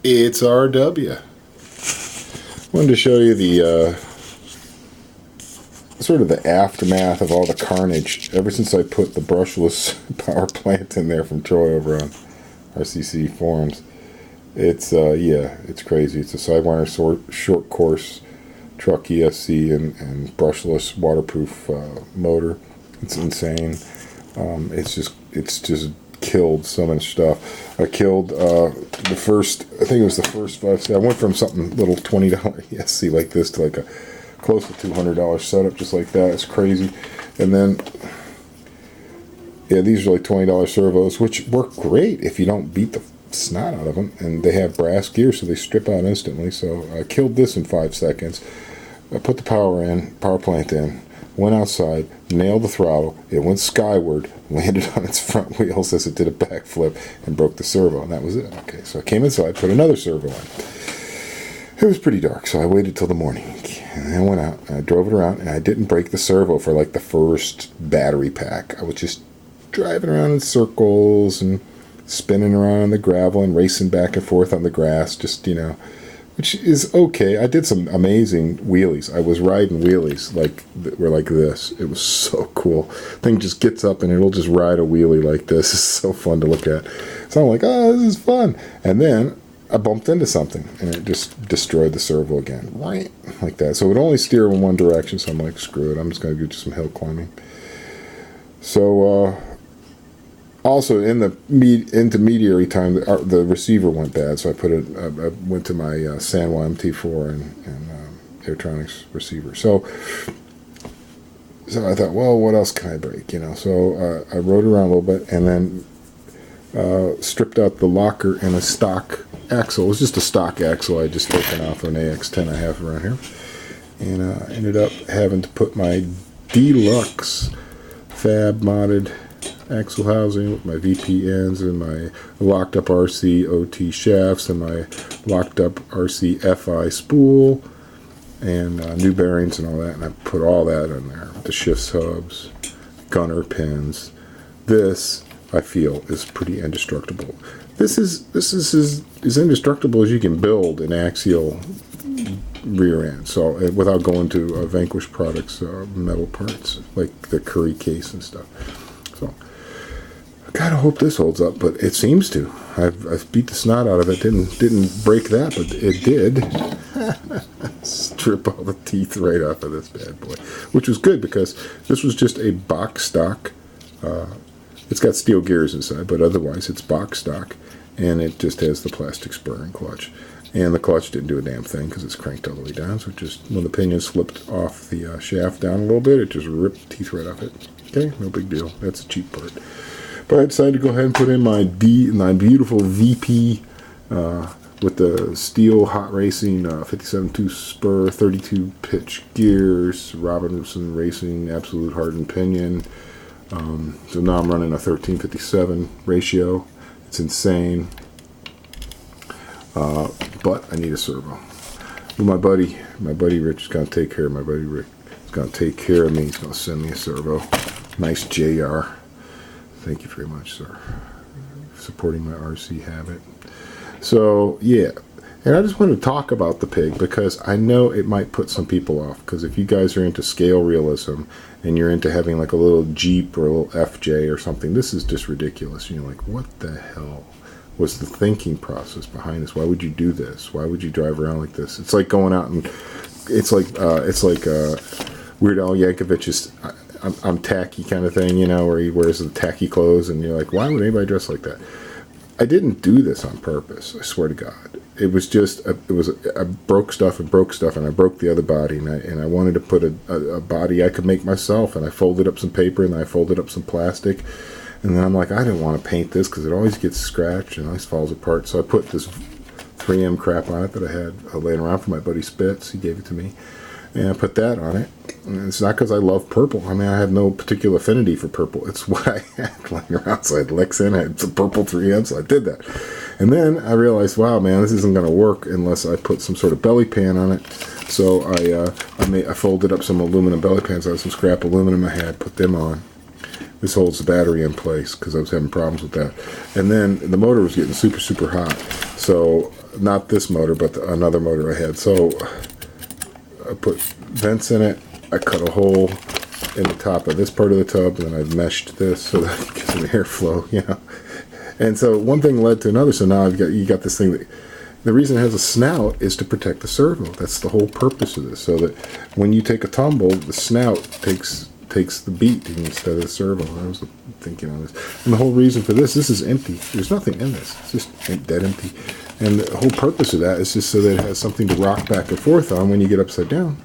It's RW. Wanted to show you the sort of the aftermath of all the carnage ever since I put the brushless power plant in there from Troy over on RCC forums. It's yeah, it's crazy. It's a Sidewire short course truck ESC and brushless waterproof motor. It's insane. It's just killed so much stuff. I killed the first, I think it was the first 5. I went from something little $20 ESC like this to like a close to $200 setup just like that. It's crazy. And then yeah, these are like $20 servos, which work great if you don't beat the snot out of them, and they have brass gear, so they strip out instantly. So I killed this in 5 seconds. I put the power plant in, went outside, nailed the throttle, it went skyward, landed on its front wheels as it did a backflip, and broke the servo, and that was it. Okay, so I came inside, put another servo in. It was pretty dark, so I waited till the morning, and then I went out, and I drove it around, and I didn't break the servo for like the first battery pack. I was just driving around in circles, and spinning around on the gravel, and racing back and forth on the grass, just, you know, which is okay. I did some amazing wheelies. I was riding wheelies were like this. It was so cool. Thing just gets up and it'll just ride a wheelie like this. It's so fun to look at. So I'm like, oh, this is fun. And then I bumped into something and it just destroyed the servo again. Right? Like that. So it would only steer in one direction. So I'm like, screw it. I'm just going to do some hill climbing. So, also, in the intermediary time, the receiver went bad, so I went to my Sanwa MT4 and Airtronics receiver. So I thought, well, what else can I break? You know, so I rode around a little bit, and then stripped out the locker and a stock axle. It was just a stock axle I just taken off an AX10 I have around here, and ended up having to put my deluxe fab modded axle housing with my VPNs and my locked up RC OT shafts and my locked up RC FI spool and new bearings and all that, and I put all that in there. The shifts hubs, gunner pins. This I feel is pretty indestructible. This is as indestructible as you can build an axial rear end. So without going to Vanquish Products metal parts like the Curry case and stuff. So I kind of hope this holds up, but it seems to. I've beat the snot out of it. Didn't break that, but it did. Strip all the teeth right off of this bad boy, which was good because this was just a box stock. It's got steel gears inside, but otherwise it's box stock, and it just has the plastic spur and clutch. And the clutch didn't do a damn thing because it's cranked all the way down. So just when the pinion slipped off the shaft down a little bit, it just ripped the teeth right off it. Okay, no big deal. That's the cheap part. But I decided to go ahead and put in my beautiful VP with the steel hot racing 57.2 spur, 32 pitch gears, Robinson Racing absolute hardened pinion. So now I'm running a 1357 ratio. It's insane. But I need a servo. Well, my buddy Rich is going to take care of my buddy Rick. He's going to take care of me. He's going to send me a servo. Nice JR. Thank you very much, sir, for supporting my RC habit. So, yeah. And I just wanted to talk about the pig because I know it might put some people off. Because if you guys are into scale realism and you're into having like a little Jeep or a little FJ or something, this is just ridiculous. And you're like, what the hell was the thinking process behind this? Why would you do this? Why would you drive around like this? It's like going out and it's like Weird Al Yankovic's I'm tacky kind of thing, you know, where he wears the tacky clothes, and you're like, why would anybody dress like that? I didn't do this on purpose. I swear to God. It was just I broke stuff, and I broke the other body, and I wanted to put a body I could make myself, and I folded up some paper, and I folded up some plastic. And then I'm like, I didn't want to paint this because it always gets scratched and always falls apart. So I put this 3M crap on it that I had laying around from my buddy Spitz. He gave it to me. And I put that on it. And it's not because I love purple. I mean, I have no particular affinity for purple. It's what I had laying around. So I had Lexan, I had some purple 3M, so I did that. And then I realized, wow, man, this isn't going to work unless I put some sort of belly pan on it. So I folded up some aluminum belly pans. I had some scrap aluminum I had, put them on. This holds the battery in place because I was having problems with that. And then the motor was getting super, super hot. So not this motor, but another motor I had. So I put vents in it. I cut a hole in the top of this part of the tub, and then I've meshed this so that it gets some airflow, you know. And so one thing led to another. So now you got this thing that the reason it has a snout is to protect the servo. That's the whole purpose of this. So that when you take a tumble, the snout takes the beat instead of the servo. I was thinking on this. And the whole reason for this is empty. There's nothing in this. It's just dead empty. And the whole purpose of that is just so that it has something to rock back and forth on when you get upside down.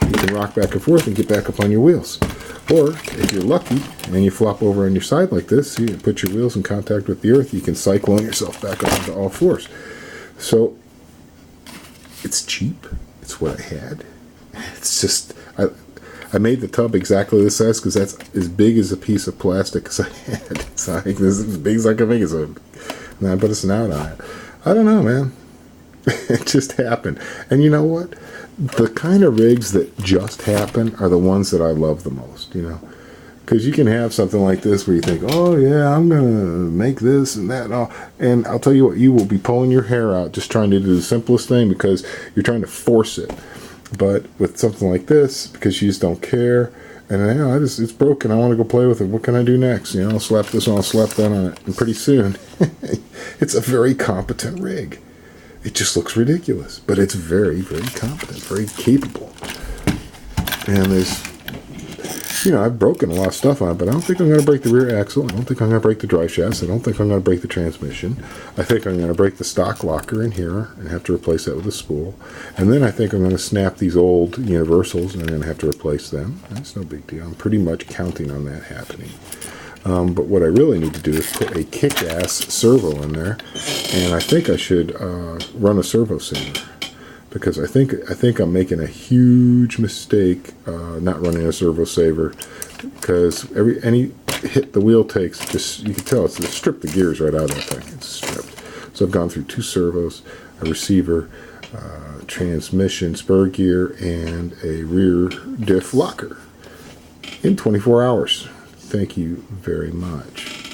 You can rock back and forth and get back up on your wheels. Or, if you're lucky, and you flop over on your side like this, you put your wheels in contact with the earth, you can cyclone yourself back up onto all fours. So, it's cheap. It's what I had. It's just, I made the tub exactly this size because that's as big as a piece of plastic as I had. It's like, this is as big as I can make it. And then I put a snout on it. I don't know, man. It just happened. And you know what? The kind of rigs that just happen are the ones that I love the most, you know. Because you can have something like this where you think, oh, yeah, I'm going to make this and that and all. And I'll tell you what, you will be pulling your hair out just trying to do the simplest thing because you're trying to force it. But with something like this, because you just don't care, and you know, it's broken, I want to go play with it. What can I do next? You know, I'll slap this on, I'll slap that on it. And pretty soon, it's a very competent rig. It just looks ridiculous, but it's very, very competent, very capable. And there's, you know, I've broken a lot of stuff on it, but I don't think I'm going to break the rear axle. I don't think I'm going to break the drive shaft. I don't think I'm going to break the transmission. I think I'm going to break the stock locker in here and have to replace that with a spool. And then I think I'm going to snap these old universals and I'm going to have to replace them. That's no big deal. I'm pretty much counting on that happening. But what I really need to do is put a kick-ass servo in there, and I think I should run a servo saver, because I think I'm making a huge mistake not running a servo saver, because any hit the wheel takes, just you can tell it's stripped the gears right out of that thing. It's stripped. So I've gone through 2 servos, a receiver, transmission, spur gear, and a rear diff locker in 24 hours. Thank you very much.